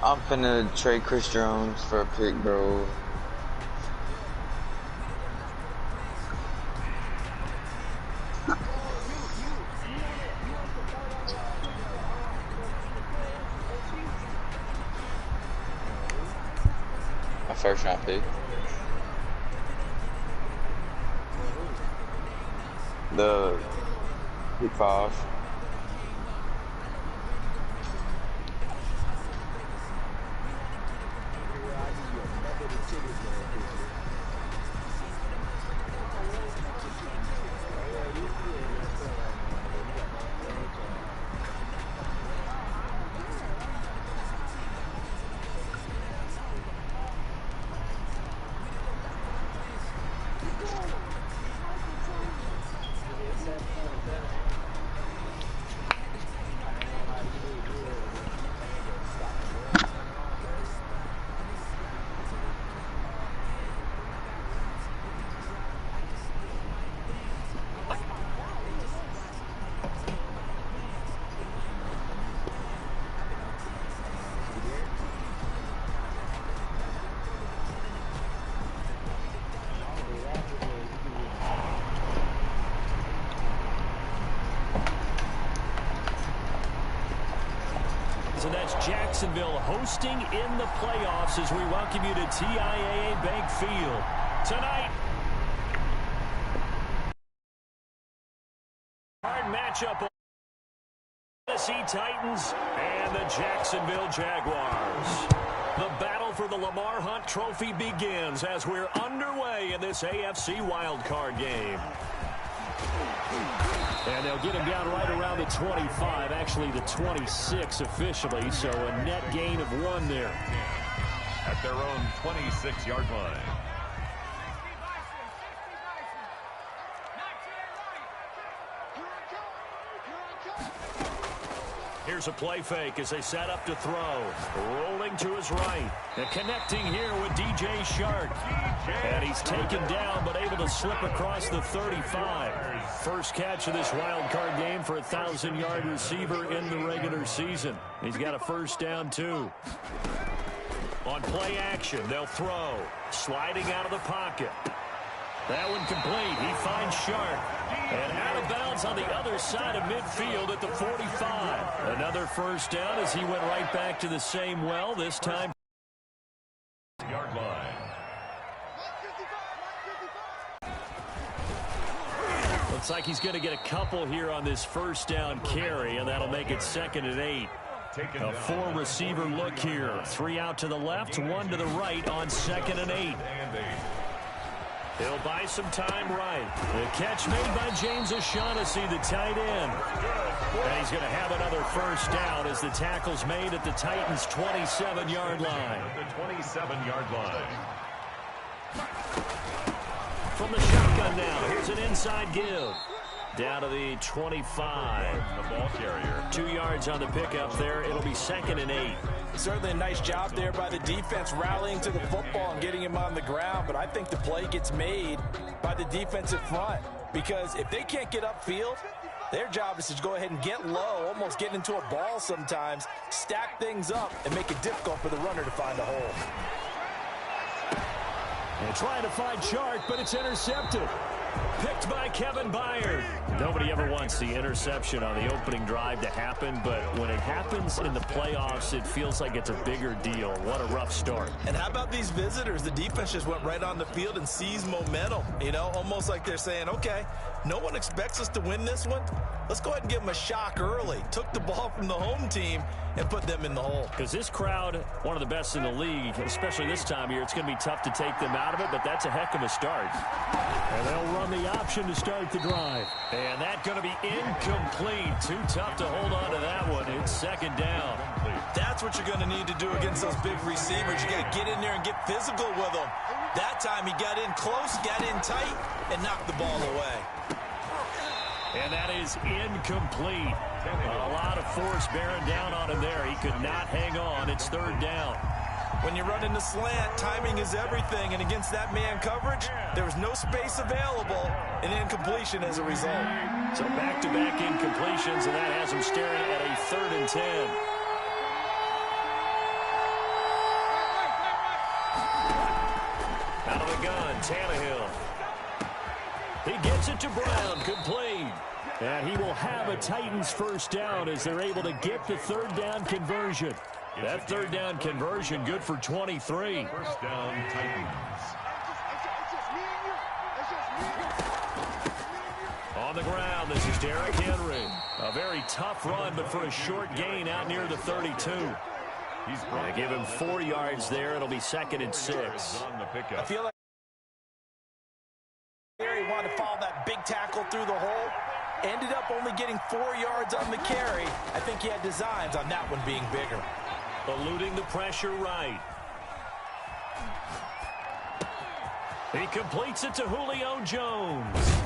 I'm finna trade Chris Jones for a pick, bro. A first round pick. The pick 5. And that's Jacksonville hosting in the playoffs as we welcome you to TIAA Bank Field tonight. Hard matchup of the Tennessee Titans and the Jacksonville Jaguars. The battle for the Lamar Hunt Trophy begins as we're underway in this AFC wildcard game. And they'll get him down right around the 25, actually the 26 officially, so a net gain of 1 there. At their own 26-yard line. Here's a play fake as they set up to throw. Rolling to his right. And connecting here with DJ Shark. And he's taken down but able to slip across the 35. First catch of this wild card game for a 1,000-yard receiver in the regular season. He's got a first down, too. On play action, they'll throw. Sliding out of the pocket. That one complete. He finds Shark. And out of bounds on the other side of midfield at the 45. Another first down as he went right back to the same well, this time. Yard line. Looks like he's going to get a couple here on this first down carry, and that'll make it 2nd and 8. A 4-receiver look here. 3 out to the left, 1 to the right on 2nd and 8. He'll buy some time right. The catch made by James O'Shaughnessy, the tight end. And he's going to have another first down as the tackle's made at the Titans' 27-yard line. The 27-yard line. From the shotgun now, here's an inside give. Down to the 25. The ball carrier. 2 yards on the pickup there. It'll be 2nd and 8. Certainly a nice job there by the defense rallying to the football and getting him on the ground, but I think the play gets made by the defensive front because if they can't get upfield, their job is to go ahead and get low, almost get into a ball sometimes, stack things up, and make it difficult for the runner to find a hole. And trying to find Shark, but it's intercepted. Picked by Kevin Byard. Nobody ever wants the interception on the opening drive to happen, but when it happens in the playoffs, it feels like it's a bigger deal. What a rough start. And how about these visitors? The defense just went right on the field and seized momentum. You know, almost like they're saying, okay, no one expects us to win this one. Let's go ahead and give them a shock early. Took the ball from the home team and put them in the hole. Because this crowd, one of the best in the league, especially this time of year, it's going to be tough to take them out of it, but that's a heck of a start. And they'll run the option to start the drive. And that's going to be incomplete. Too tough to hold on to that one. It's 2nd down. That's what you're going to need to do against those big receivers. You got to get in there and get physical with them. That time he got in close, got in tight, and knocked the ball away. And that is incomplete. A lot of force bearing down on him there. He could not hang on. It's 3rd down. When you're running the slant, timing is everything. And against that man coverage, there was no space available, and incompletion as a result. So back-to-back incompletions, and that has him staring at a 3rd and 10. Out of the gun, Tannehill. He gets it to Brown, complete. And he will have a Titans first down as they're able to get the third down conversion. That third down conversion good for 23. First down, Titans. On the ground, this is Derrick Henry. A very tough run, but for a short gain out near the 32. They give him 4 yards there. It'll be 2nd and 6. I feel like he wanted to follow that big tackle through the hole. Ended up only getting 4 yards on the carry. I think he had designs on that one being bigger. Eluding the pressure right. He completes it to Julio Jones.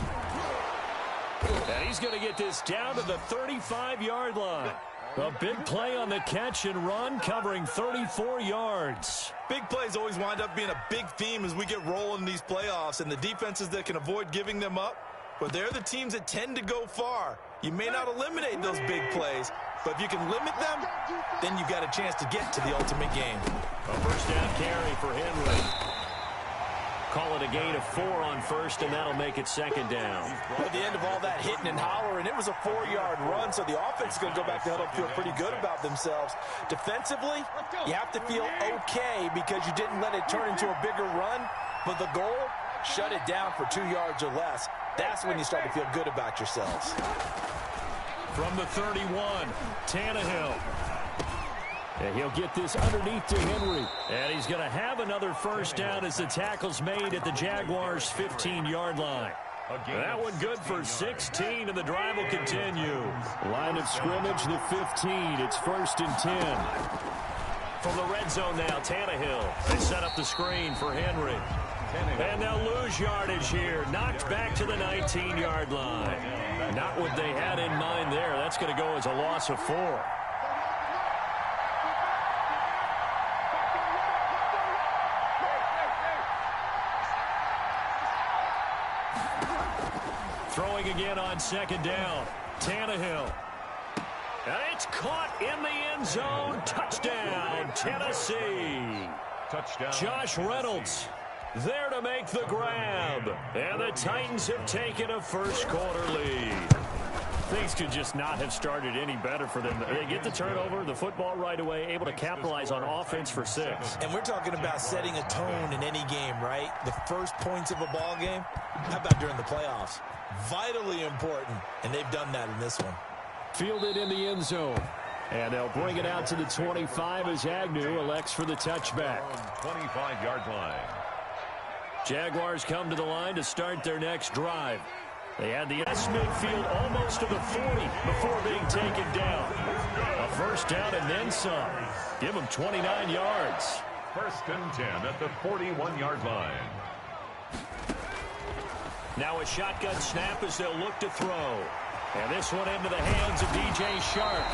And he's going to get this down to the 35-yard line. A big play on the catch and run, covering 34 yards. Big plays always wind up being a big theme as we get rolling in these playoffs, and the defenses that can avoid giving them up, but they're the teams that tend to go far. You may not eliminate those big plays, but if you can limit them, then you've got a chance to get to the ultimate game. A first down carry for Henry. Call it a gain of 4 on first, and that'll make it 2nd down. At the end of all that hitting and hollering, it was a 4-yard run, so the offense is going to go back to huddle and feel pretty good about themselves. Defensively, you have to feel okay because you didn't let it turn into a bigger run, but the goal, shut it down for 2 yards or less. That's when you start to feel good about yourselves. From the 31, Tannehill. And he'll get this underneath to Henry. And he's going to have another first down as the tackle's made at the Jaguars' 15-yard line. That one good for 16, and the drive will continue. Line of scrimmage, the 15. It's 1st and 10. From the red zone now, Tannehill. They set up the screen for Henry. And they'll lose yardage here. Knocked back to the 19-yard line. Not what they had in mind there. That's going to go as a loss of 4. Throwing again on 2nd down. Tannehill. And it's caught in the end zone. Touchdown, Tennessee. Touchdown. Josh Reynolds there to make the grab. And the Titans have taken a first-quarter lead. Things could just not have started any better for them. They get the turnover, the football right away, able to capitalize on offense for 6. And we're talking about setting a tone in any game, right? The first points of a ball game. How about during the playoffs? Vitally important, and they've done that in this one. Fielded in the end zone. And they'll bring it out to the 25 as Agnew elects for the touchback. 25-yard line. Jaguars come to the line to start their next drive. They had the S midfield almost to the 40 before being taken down. A first down and then some. Give them 29 yards. 1st and 10 at the 41-yard line. Now a shotgun snap as they'll look to throw. And this one into the hands of DJ Shark.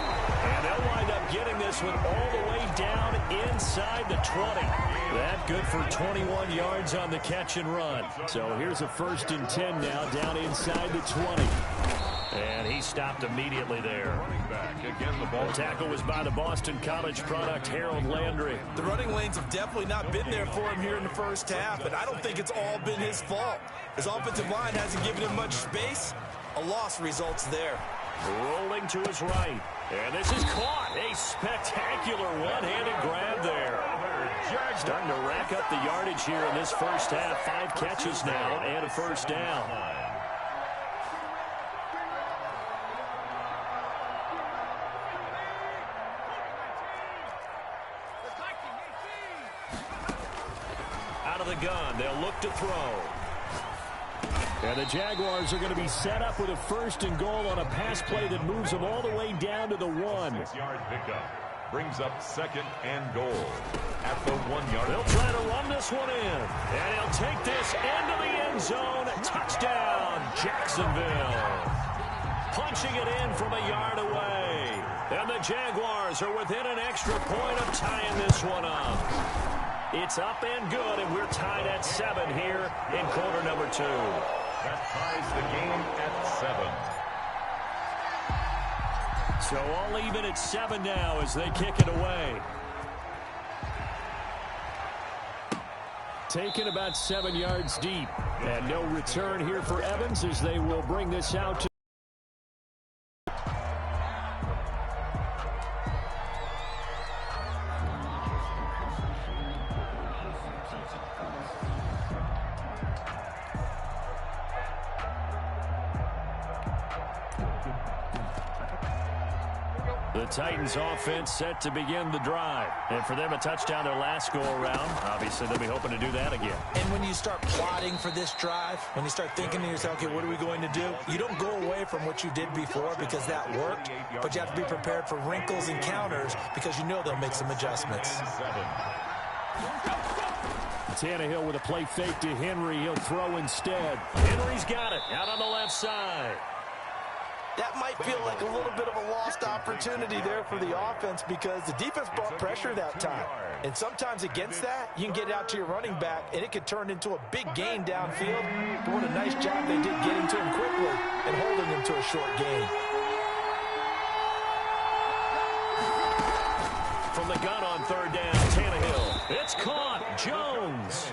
And they'll wind up getting this one all the way down inside the 20. That good for 21 yards on the catch and run. So here's a 1st and 10 now down inside the 20. And he stopped immediately there. Running back again, the ball. The tackle was by the Boston College product, Harold Landry. The running lanes have definitely not been there for him here in the first half, and I don't think it's all been his fault. His offensive line hasn't given him much space. A loss results there. Rolling to his right. And this is caught. A spectacular one-handed grab there. Starting to rack up the yardage here in this first half. 5 catches now and a first down. Out of the gun, they'll look to throw. And the Jaguars are going to be set up with a 1st and goal on a pass play that moves them all the way down to the 1. 6-yard pickup brings up 2nd and goal at the 1-yard line. They'll try to run this one in. And he'll take this into the end zone. Touchdown, Jacksonville. Punching it in from a yard away. And the Jaguars are within an extra point of tying this one up. It's up and good, and we're tied at 7 here in quarter number 2. That ties the game at 7. So all even at 7 now as they kick it away. taken about 7 yards deep. And no return here for Evans as they will bring this out to the Titans offense set to begin the drive. And for them, a touchdown their last go-around. Obviously, they'll be hoping to do that again. And when you start plotting for this drive, when you start thinking to yourself, okay, what are we going to do? You don't go away from what you did before because that worked, but you have to be prepared for wrinkles and counters because you know they'll make some adjustments. Tannehill with a play fake to Henry. He'll throw instead. Henry's got it out on the left side. That might feel like a little bit of a lost opportunity there for the offense because the defense brought pressure that time. And sometimes against that, you can get it out to your running back, and it could turn into a big gain downfield. But what a nice job they did getting to him quickly and holding him to a short gain. From the gun on third down, Tannehill. It's caught. Jones.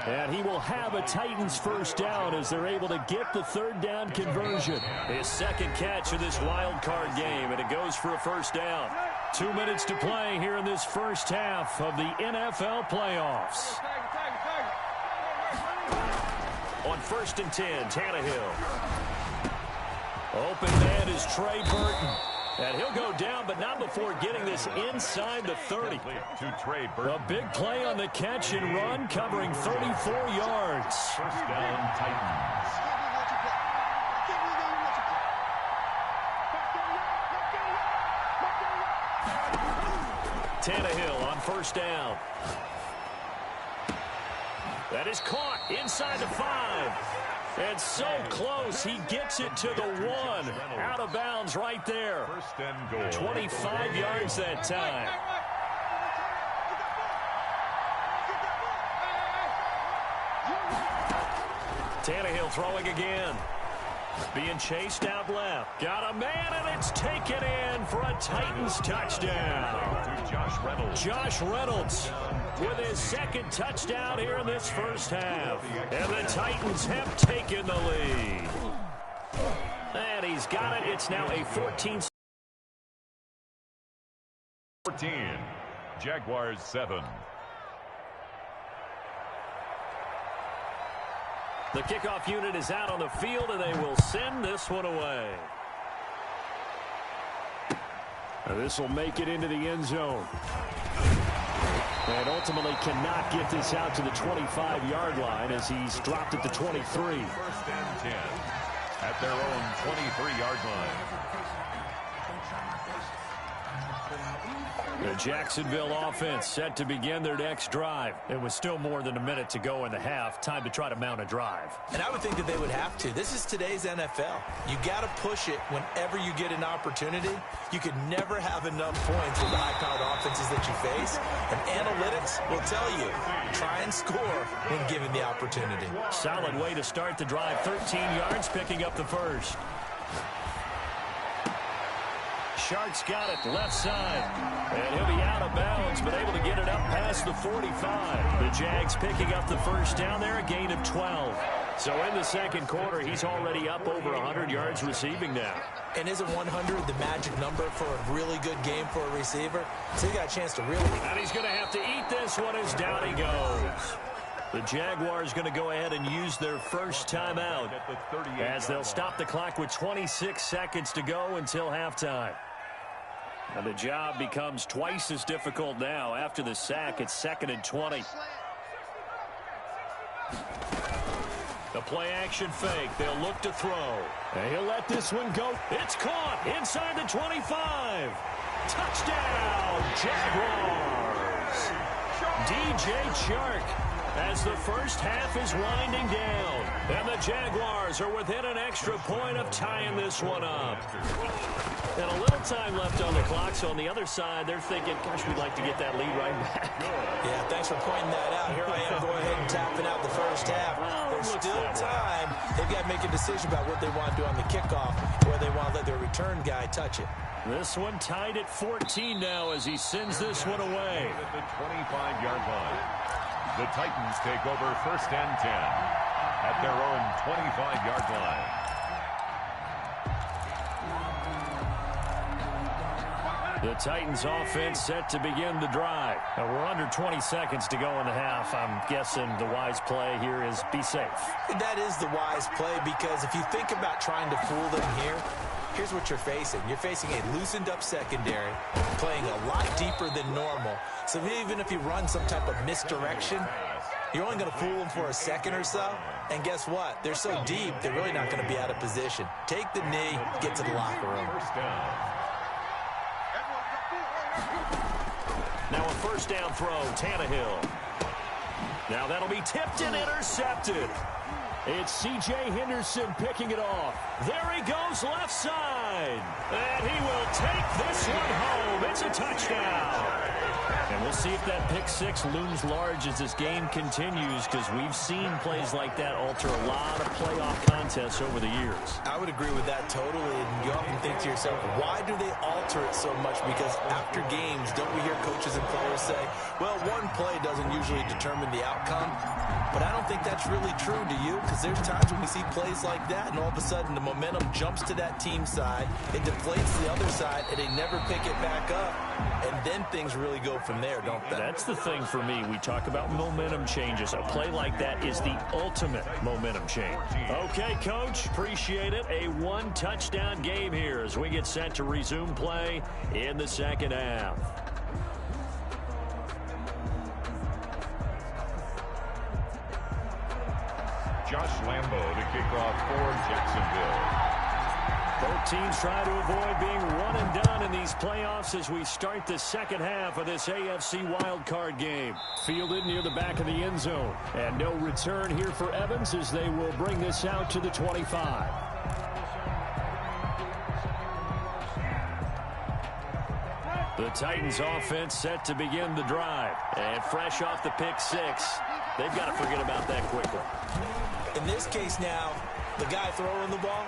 And he will have a Titans first down as they're able to get the third down conversion. His second catch of this wild card game, and it goes for a first down. 2 minutes to play here in this first half of the NFL playoffs. On 1st and 10, Tannehill. Open man is Trey Burton. And he'll go down, but not before getting this inside the 30. A big play on the catch and run, covering 34 yards. First down, Titans. Tannehill on first down. That is caught inside the 5. And so close, he gets it to the 1. Out of bounds right there. 25 yards that time. Tannehill throwing again. Being chased out left. Got a man, and it's taken in for a Titans touchdown. Josh Reynolds with his second touchdown here in this first half. And the Titans have taken the lead. And he's got it. It's now a 14. Jaguars 7. The kickoff unit is out on the field, and they will send this one away. This will make it into the end zone. And ultimately cannot get this out to the 25-yard line as he's dropped at the 23. 1st and 10 at their own 23-yard line. The Jacksonville offense set to begin their next drive. It was still more than a minute to go in the half. Time to try to mount a drive. And I would think that they would have to. This is today's NFL. You got to push it whenever you get an opportunity. You could never have enough points with the high-powered offenses that you face. And analytics will tell you, try and score when given the opportunity. Solid way to start the drive. 13 yards, picking up the first. Shark's got it left side. And he'll be out of bounds, but able to get it up past the 45. The Jags picking up the first down there, a gain of 12. So in the second quarter, he's already up over 100 yards receiving now. And isn't 100 the magic number for a really good game for a receiver? So he got a chance to really... And he's going to have to eat this one as down he goes. The Jaguars going to go ahead and use their first timeout as they'll stop the clock with 26 seconds to go until halftime. And the job becomes twice as difficult now after the sack. It's 2nd and 20. The play action fake. They'll look to throw. And he'll let this one go. It's caught inside the 25. Touchdown, Jaguars. DJ Chark as the first half is winding down. And the Jaguars are within an extra point of tying this one up. And a little time left on the clock, so on the other side, they're thinking, gosh, we'd like to get that lead right back. Yeah, thanks for pointing that out. Here I am going ahead and tapping out the first half. There's still time. They've got to make a decision about what they want to do on the kickoff, where they want to let their return guy touch it. This one tied at 14 now as he sends this one away. At the 25-yard line. The Titans take over 1st and 10 at their own 25-yard line. The Titans offense set to begin the drive. We're under 20 seconds to go in the half. I'm guessing the wise play here is be safe. That is the wise play, because if you think about trying to fool them here, here's what you're facing. You're facing a loosened up secondary, playing a lot deeper than normal. So even if you run some type of misdirection, you're only going to fool them for a second or so. And guess what? They're so deep, they're really not going to be out of position. Take the knee, get to the locker room. First down. Now a first down throw, Tannehill. Now that'll be tipped and intercepted. It's C.J. Henderson picking it off. There he goes left side. And he will take this one home. It's a touchdown. And we'll see if that pick six looms large as this game continues, because we've seen plays like that alter a lot of playoff contests over the years. I would agree with that totally. And you often think to yourself, why do they alter it so much? Because after games, don't we hear coaches and players say, well, one play doesn't usually determine the outcome? But I don't think that's really true, do you? Because there's times when we see plays like that, and all of a sudden the momentum jumps to that team side, it deflates the other side, and they never pick it back up. And then things really go from there, don't they? That's the thing for me. We talk about momentum changes. A play like that is the ultimate momentum change. Okay, Coach, appreciate it. A one-touchdown game here as we get set to resume play in the second half. Josh Lambo to kick off for Jacksonville. Both teams try to avoid being one and done in these playoffs as we start the second half of this AFC wildcard game. Fielded near the back of the end zone. And no return here for Evans as they will bring this out to the 25. The Titans offense set to begin the drive. And fresh off the pick six, they've got to forget about that quickly. In this case now, the guy throwing the ball,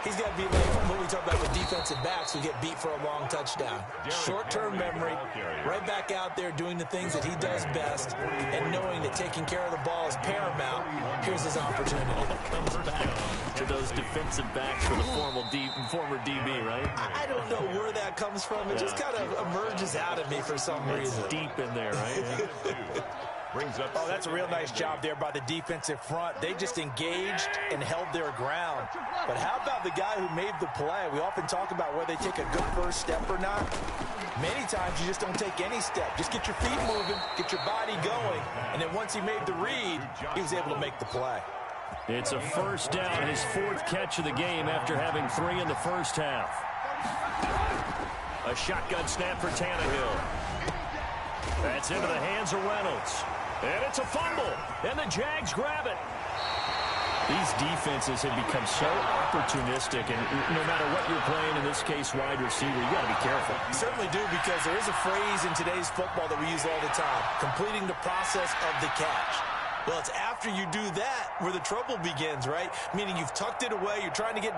he's got to be like what we talk about with defensive backs who get beat for a long touchdown. Short-term memory, right back out there doing the things that he does best, and knowing that taking care of the ball is paramount. Here's his opportunity. Comes back to those defensive backs for the former DB, right? I don't know where that comes from. It just kind of emerges out of me for some reason. Deep in there, right? Brings up. Oh, that's a real nice job there by the defensive front. They just engaged and held their ground. But how about the guy who made the play? We often talk about whether they take a good first step or not. Many times you just don't take any step. Just get your feet moving, get your body going, and then once he made the read, he was able to make the play. It's a first down, his fourth catch of the game after having 3 in the first half. A shotgun snap for Tannehill. That's into the hands of Reynolds. And it's a fumble. And the Jags grab it. These defenses have become so opportunistic, and no matter what you're playing, in this case wide receiver, you got to be careful. You certainly do, because there is a phrase in today's football that we use all the time, completing the process of the catch. Well, it's after you do that where the trouble begins, right? Meaning you've tucked it away, you're trying to get